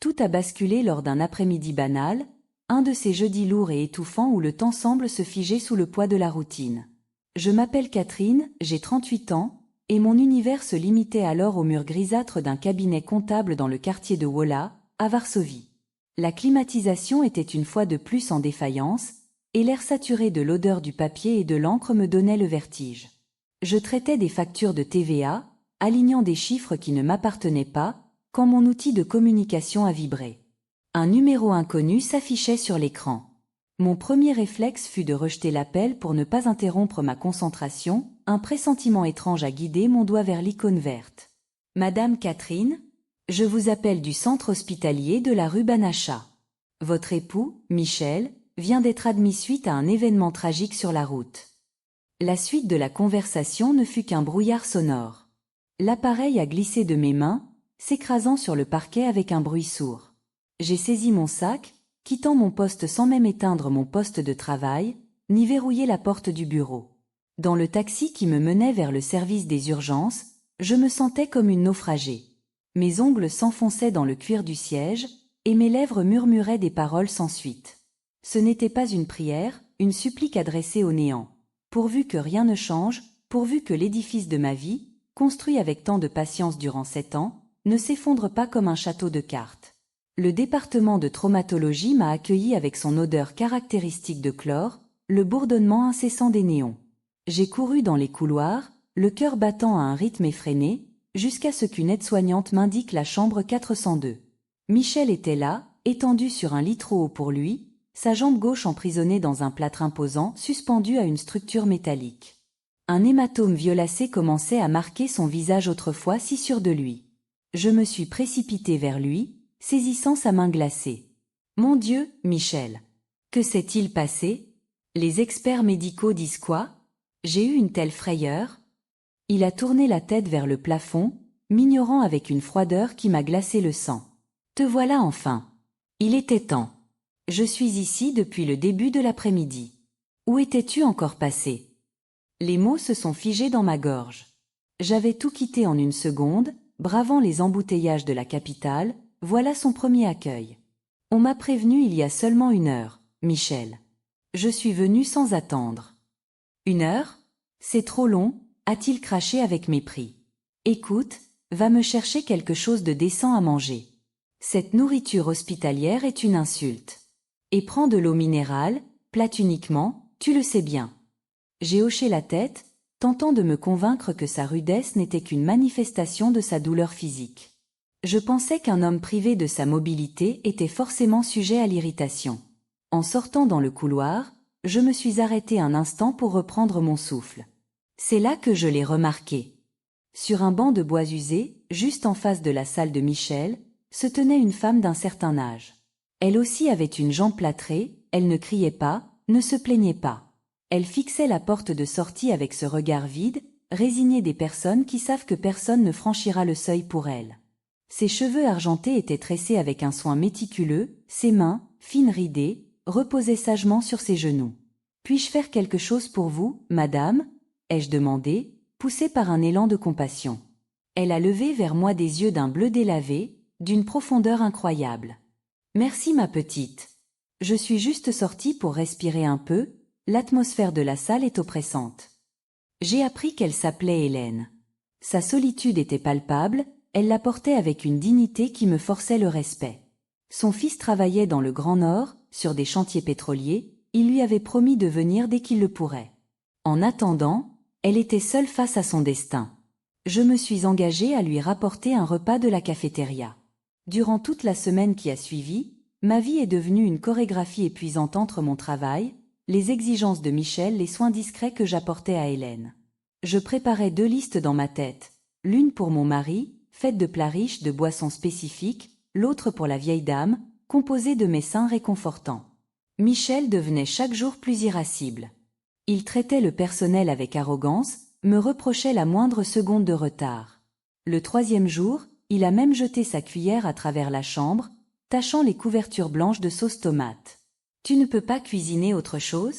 Tout a basculé lors d'un après-midi banal, un de ces jeudis lourds et étouffants où le temps semble se figer sous le poids de la routine. Je m'appelle Catherine, j'ai 38 ans, et mon univers se limitait alors au mur grisâtre d'un cabinet comptable dans le quartier de Wola, à Varsovie. La climatisation était une fois de plus en défaillance, et l'air saturé de l'odeur du papier et de l'encre me donnait le vertige. Je traitais des factures de TVA, alignant des chiffres qui ne m'appartenaient pas, quand mon outil de communication a vibré. Un numéro inconnu s'affichait sur l'écran. Mon premier réflexe fut de rejeter l'appel pour ne pas interrompre ma concentration, un pressentiment étrange a guidé mon doigt vers l'icône verte. « Madame Catherine, je vous appelle du centre hospitalier de la rue Banacha. Votre époux, Michel, vient d'être admis suite à un événement tragique sur la route. » La suite de la conversation ne fut qu'un brouillard sonore. L'appareil a glissé de mes mains, s'écrasant sur le parquet avec un bruit sourd. J'ai saisi mon sac, quittant mon poste sans même éteindre mon poste de travail, ni verrouiller la porte du bureau. Dans le taxi qui me menait vers le service des urgences, je me sentais comme une naufragée. Mes ongles s'enfonçaient dans le cuir du siège, et mes lèvres murmuraient des paroles sans suite. Ce n'était pas une prière, une supplique adressée au néant. Pourvu que rien ne change, pourvu que l'édifice de ma vie, construit avec tant de patience durant 7 ans, ne s'effondre pas comme un château de cartes. Le département de traumatologie m'a accueilli avec son odeur caractéristique de chlore, le bourdonnement incessant des néons. J'ai couru dans les couloirs, le cœur battant à un rythme effréné, jusqu'à ce qu'une aide-soignante m'indique la chambre 402. Michel était là, étendu sur un lit trop haut pour lui, sa jambe gauche emprisonnée dans un plâtre imposant, suspendu à une structure métallique. Un hématome violacé commençait à marquer son visage autrefois si sûr de lui. Je me suis précipitée vers lui, saisissant sa main glacée. « Mon Dieu, Michel! Que s'est-il passé? Les experts médicaux disent quoi? J'ai eu une telle frayeur ?» Il a tourné la tête vers le plafond, m'ignorant avec une froideur qui m'a glacé le sang. « Te voilà enfin! Il était temps. Je suis ici depuis le début de l'après-midi. Où étais-tu encore passé? » Les mots se sont figés dans ma gorge. J'avais tout quitté en une seconde, bravant les embouteillages de la capitale, voilà son premier accueil. On m'a prévenu il y a seulement 1 heure, Michel. Je suis venu sans attendre. 1 heure? C'est trop long, a-t-il craché avec mépris. Écoute, va me chercher quelque chose de décent à manger. Cette nourriture hospitalière est une insulte. Et prends de l'eau minérale, plate uniquement, tu le sais bien. J'ai hoché la tête, tentant de me convaincre que sa rudesse n'était qu'une manifestation de sa douleur physique. Je pensais qu'un homme privé de sa mobilité était forcément sujet à l'irritation. En sortant dans le couloir, je me suis arrêtée un instant pour reprendre mon souffle. C'est là que je l'ai remarqué. Sur un banc de bois usé, juste en face de la salle de Michel, se tenait une femme d'un certain âge. Elle aussi avait une jambe plâtrée, elle ne criait pas, ne se plaignait pas. Elle fixait la porte de sortie avec ce regard vide, résigné des personnes qui savent que personne ne franchira le seuil pour elle. Ses cheveux argentés étaient tressés avec un soin méticuleux, ses mains, fines ridées, reposaient sagement sur ses genoux. « Puis-je faire quelque chose pour vous, madame ?» ai-je demandé, poussé par un élan de compassion. Elle a levé vers moi des yeux d'un bleu délavé, d'une profondeur incroyable. « Merci ma petite. Je suis juste sortie pour respirer un peu, l'atmosphère de la salle est oppressante. » J'ai appris qu'elle s'appelait Hélène. Sa solitude était palpable, elle la portait avec une dignité qui me forçait le respect. Son fils travaillait dans le Grand Nord, sur des chantiers pétroliers, il lui avait promis de venir dès qu'il le pourrait. En attendant, elle était seule face à son destin. Je me suis engagée à lui rapporter un repas de la cafétéria. Durant toute la semaine qui a suivi, ma vie est devenue une chorégraphie épuisante entre mon travail, les exigences de Michel, les soins discrets que j'apportais à Hélène. Je préparais 2 listes dans ma tête, l'une pour mon mari, faite de plats riches de boissons spécifiques, l'autre pour la vieille dame, composée de messins réconfortants. Michel devenait chaque jour plus irascible. Il traitait le personnel avec arrogance, me reprochait la moindre seconde de retard. Le 3e jour, il a même jeté sa cuillère à travers la chambre, tachant les couvertures blanches de sauce tomate. « Tu ne peux pas cuisiner autre chose?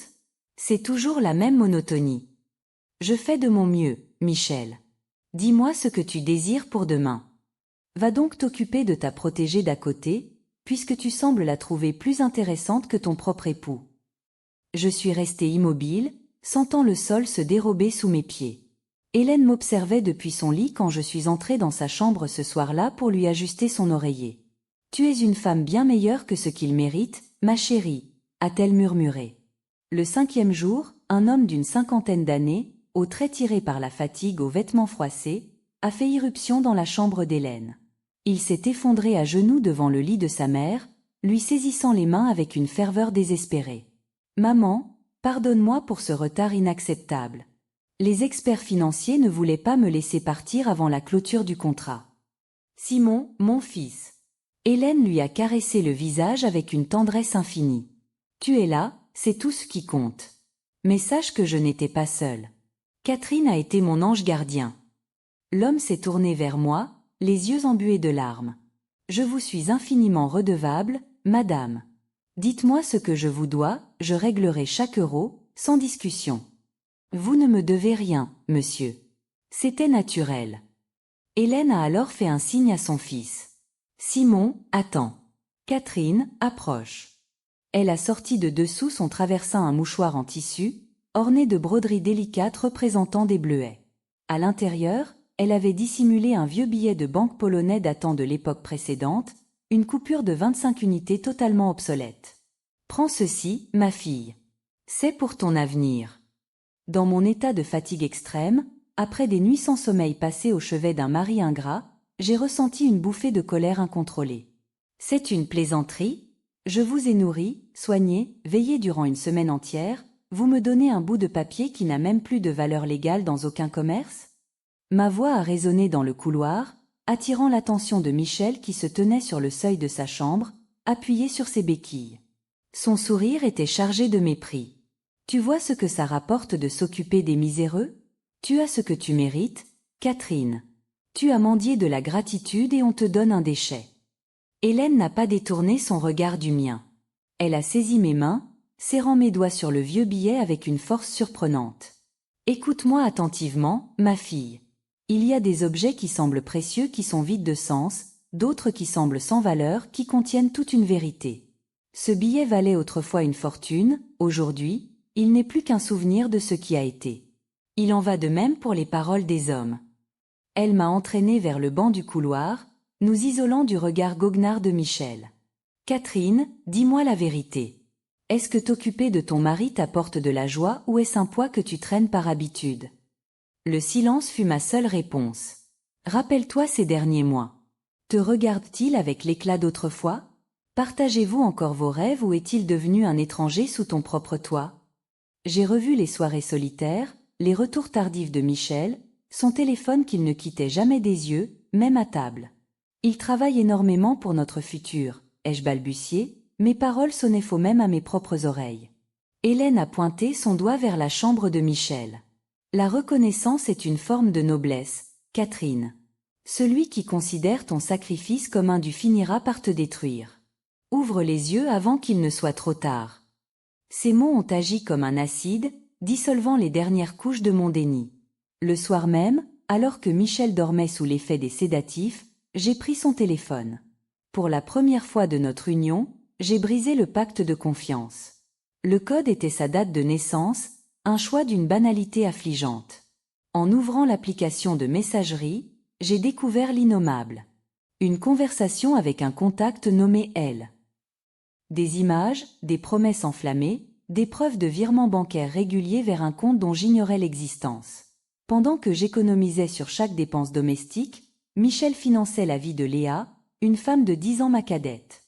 C'est toujours la même monotonie. » « Je fais de mon mieux, Michel. Dis-moi ce que tu désires pour demain. » Va donc t'occuper de ta protégée d'à côté, puisque tu sembles la trouver plus intéressante que ton propre époux. Je suis resté immobile, sentant le sol se dérober sous mes pieds. Hélène m'observait depuis son lit quand je suis entré dans sa chambre ce soir-là pour lui ajuster son oreiller. « Tu es une femme bien meilleure que ce qu'il mérite, ma chérie, a-t-elle murmuré. Le 5e jour, un homme d'une 50aine d'années, aux traits tirés par la fatigue, aux vêtements froissés, a fait irruption dans la chambre d'Hélène. Il s'est effondré à genoux devant le lit de sa mère, lui saisissant les mains avec une ferveur désespérée. « Maman, pardonne-moi pour ce retard inacceptable. Les experts financiers ne voulaient pas me laisser partir avant la clôture du contrat. Simon, mon fils. » Hélène lui a caressé le visage avec une tendresse infinie. « Tu es là, c'est tout ce qui compte. Mais sache que je n'étais pas seule. Catherine a été mon ange gardien. » L'homme s'est tourné vers moi, les yeux embués de larmes. « Je vous suis infiniment redevable, madame. Dites-moi ce que je vous dois, je réglerai chaque euro, sans discussion. » « Vous ne me devez rien, monsieur. » C'était naturel. Hélène a alors fait un signe à son fils. « Simon, attends. Catherine, approche. » Elle a sorti de dessous son traversin un mouchoir en tissu, orné de broderies délicates représentant des bleuets. À l'intérieur, elle avait dissimulé un vieux billet de banque polonais datant de l'époque précédente, une coupure de 25 unités totalement obsolète. « Prends ceci, ma fille. C'est pour ton avenir. » Dans mon état de fatigue extrême, après des nuits sans sommeil passées au chevet d'un mari ingrat, j'ai ressenti une bouffée de colère incontrôlée. « C'est une plaisanterie? Je vous ai nourri, soigné, veillé durant une semaine entière, vous me donnez un bout de papier qui n'a même plus de valeur légale dans aucun commerce ?» Ma voix a résonné dans le couloir, attirant l'attention de Michel qui se tenait sur le seuil de sa chambre, appuyé sur ses béquilles. Son sourire était chargé de mépris. « Tu vois ce que ça rapporte de s'occuper des miséreux? Tu as ce que tu mérites, Catherine. Tu as mendié de la gratitude et on te donne un déchet. » Hélène n'a pas détourné son regard du mien. Elle a saisi mes mains, serrant mes doigts sur le vieux billet avec une force surprenante. « Écoute-moi attentivement, ma fille. Il y a des objets qui semblent précieux qui sont vides de sens, d'autres qui semblent sans valeur qui contiennent toute une vérité. Ce billet valait autrefois une fortune, aujourd'hui, il n'est plus qu'un souvenir de ce qui a été. Il en va de même pour les paroles des hommes. » Elle m'a entraîné vers le banc du couloir, nous isolant du regard goguenard de Michel. « Catherine, dis-moi la vérité. Est-ce que t'occuper de ton mari t'apporte de la joie ou est-ce un poids que tu traînes par habitude ?» Le silence fut ma seule réponse. « Rappelle-toi ces derniers mois. Te regarde-t-il avec l'éclat d'autrefois? Partagez-vous encore vos rêves ou est-il devenu un étranger sous ton propre toit ?» J'ai revu les soirées solitaires, les retours tardifs de Michel, son téléphone qu'il ne quittait jamais des yeux, même à table. « Il travaille énormément pour notre futur, » ai-je balbutié, mes paroles sonnaient faux même à mes propres oreilles. Hélène a pointé son doigt vers la chambre de Michel. « La reconnaissance est une forme de noblesse, Catherine. Celui qui considère ton sacrifice comme indu finira par te détruire. Ouvre les yeux avant qu'il ne soit trop tard. » Ces mots ont agi comme un acide, dissolvant les dernières couches de mon déni. Le soir même, alors que Michel dormait sous l'effet des sédatifs, j'ai pris son téléphone. Pour la première fois de notre union, j'ai brisé le pacte de confiance. Le code était sa date de naissance, un choix d'une banalité affligeante. En ouvrant l'application de messagerie, j'ai découvert l'innommable. Une conversation avec un contact nommé L. Des images, des promesses enflammées, des preuves de virements bancaires réguliers vers un compte dont j'ignorais l'existence. Pendant que j'économisais sur chaque dépense domestique, Michel finançait la vie de Léa, une femme de 10 ans ma cadette.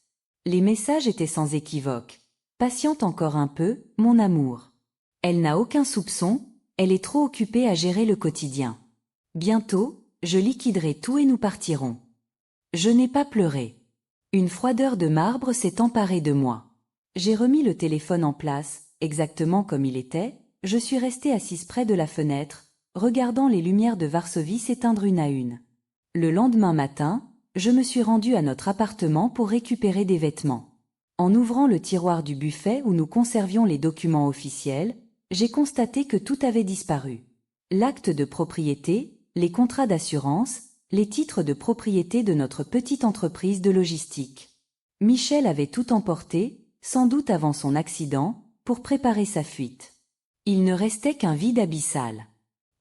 Les messages étaient sans équivoque. « Patiente encore un peu, mon amour. Elle n'a aucun soupçon, elle est trop occupée à gérer le quotidien. Bientôt, je liquiderai tout et nous partirons. » Je n'ai pas pleuré. Une froideur de marbre s'est emparée de moi. J'ai remis le téléphone en place, exactement comme il était, je suis restée assise près de la fenêtre, regardant les lumières de Varsovie s'éteindre une à une. Le lendemain matin, je me suis rendue à notre appartement pour récupérer des vêtements. En ouvrant le tiroir du buffet où nous conservions les documents officiels, j'ai constaté que tout avait disparu. L'acte de propriété, les contrats d'assurance, les titres de propriété de notre petite entreprise de logistique. Michel avait tout emporté, sans doute avant son accident, pour préparer sa fuite. Il ne restait qu'un vide abyssal.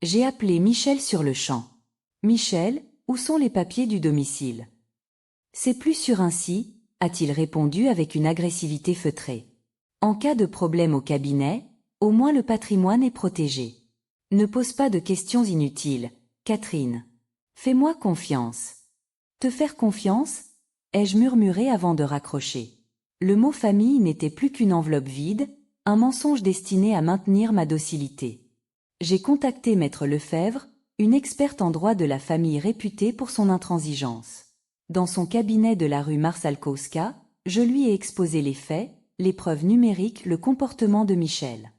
J'ai appelé Michel sur le champ. « Michel, où sont les papiers du domicile ?»« C'est plus sûr ainsi, » a-t-il répondu avec une agressivité feutrée. « En cas de problème au cabinet, au moins le patrimoine est protégé. Ne pose pas de questions inutiles, Catherine. Fais-moi confiance. » « Te faire confiance ?» ai-je murmuré avant de raccrocher. Le mot famille n'était plus qu'une enveloppe vide, un mensonge destiné à maintenir ma docilité. J'ai contacté Maître Lefebvre, une experte en droit de la famille réputée pour son intransigeance. Dans son cabinet de la rue Marsalkowska, je lui ai exposé les faits, les preuves numériques, le comportement de Michel.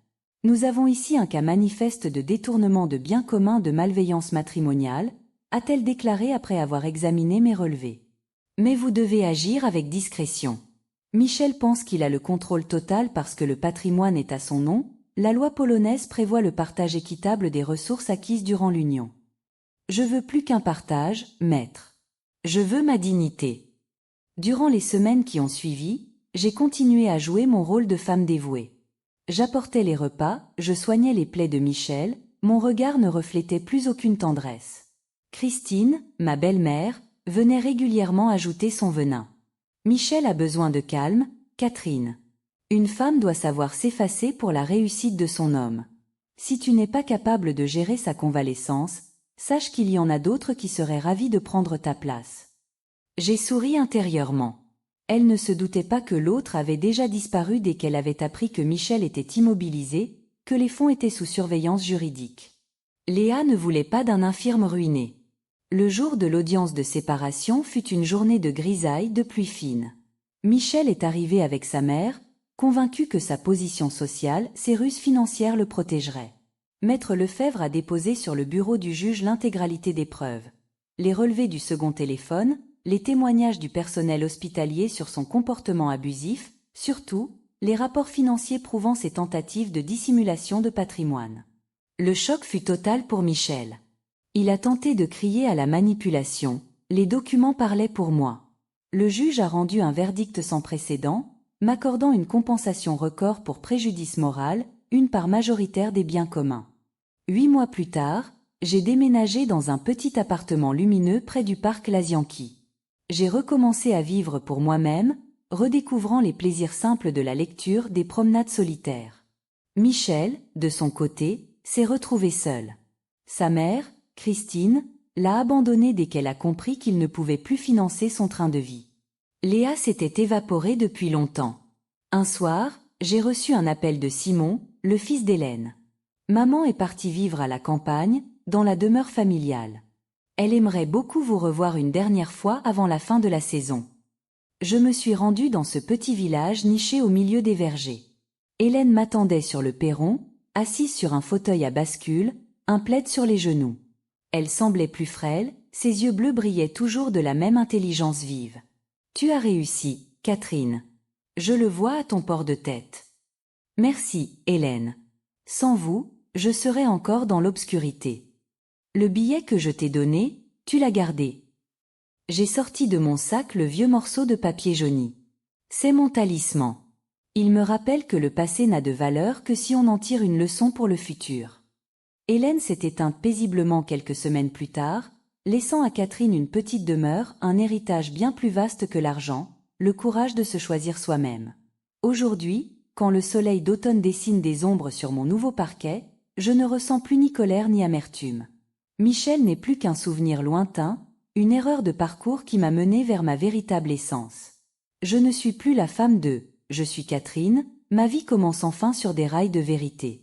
Nous avons ici un cas manifeste de détournement de biens communs de malveillance matrimoniale, a-t-elle déclaré après avoir examiné mes relevés. Mais vous devez agir avec discrétion. Michel pense qu'il a le contrôle total parce que le patrimoine est à son nom. La loi polonaise prévoit le partage équitable des ressources acquises durant l'union. Je veux plus qu'un partage, maître. Je veux ma dignité. Durant les semaines qui ont suivi, j'ai continué à jouer mon rôle de femme dévouée. J'apportais les repas, je soignais les plaies de Michel, mon regard ne reflétait plus aucune tendresse. Christine, ma belle-mère, venait régulièrement ajouter son venin. Michel a besoin de calme, Catherine. Une femme doit savoir s'effacer pour la réussite de son homme. Si tu n'es pas capable de gérer sa convalescence, sache qu'il y en a d'autres qui seraient ravis de prendre ta place. J'ai souri intérieurement. Elle ne se doutait pas que l'autre avait déjà disparu dès qu'elle avait appris que Michel était immobilisé, que les fonds étaient sous surveillance juridique. Léa ne voulait pas d'un infirme ruiné. Le jour de l'audience de séparation fut une journée de grisaille, de pluie fine. Michel est arrivé avec sa mère, convaincu que sa position sociale, ses ruses financières le protégeraient. Maître Lefebvre a déposé sur le bureau du juge l'intégralité des preuves. Les relevés du second téléphone, les témoignages du personnel hospitalier sur son comportement abusif, surtout, les rapports financiers prouvant ses tentatives de dissimulation de patrimoine. Le choc fut total pour Michel. Il a tenté de crier à la manipulation. Les documents parlaient pour moi. Le juge a rendu un verdict sans précédent, m'accordant une compensation record pour préjudice moral, une part majoritaire des biens communs. 8 mois plus tard, j'ai déménagé dans un petit appartement lumineux près du parc Lasianki. J'ai recommencé à vivre pour moi-même, redécouvrant les plaisirs simples de la lecture, des promenades solitaires. Michel, de son côté, s'est retrouvé seul. Sa mère, Christine, l'a abandonné dès qu'elle a compris qu'il ne pouvait plus financer son train de vie. Léa s'était évaporée depuis longtemps. Un soir, j'ai reçu un appel de Simon, le fils d'Hélène. Maman est partie vivre à la campagne, dans la demeure familiale. Elle aimerait beaucoup vous revoir une dernière fois avant la fin de la saison. Je me suis rendue dans ce petit village niché au milieu des vergers. Hélène m'attendait sur le perron, assise sur un fauteuil à bascule, un plaid sur les genoux. Elle semblait plus frêle, ses yeux bleus brillaient toujours de la même intelligence vive. « Tu as réussi, Catherine. Je le vois à ton port de tête. »« Merci, Hélène. Sans vous, je serais encore dans l'obscurité. Le billet que je t'ai donné, tu l'as gardé. » J'ai sorti de mon sac le vieux morceau de papier jauni. C'est mon talisman. Il me rappelle que le passé n'a de valeur que si on en tire une leçon pour le futur. Hélène s'est éteinte paisiblement quelques semaines plus tard, laissant à Catherine une petite demeure, un héritage bien plus vaste que l'argent, le courage de se choisir soi-même. Aujourd'hui, quand le soleil d'automne dessine des ombres sur mon nouveau parquet, je ne ressens plus ni colère ni amertume. Michel n'est plus qu'un souvenir lointain, une erreur de parcours qui m'a menée vers ma véritable essence. Je ne suis plus la femme de « je suis Catherine », ma vie commence enfin sur des rails de vérité.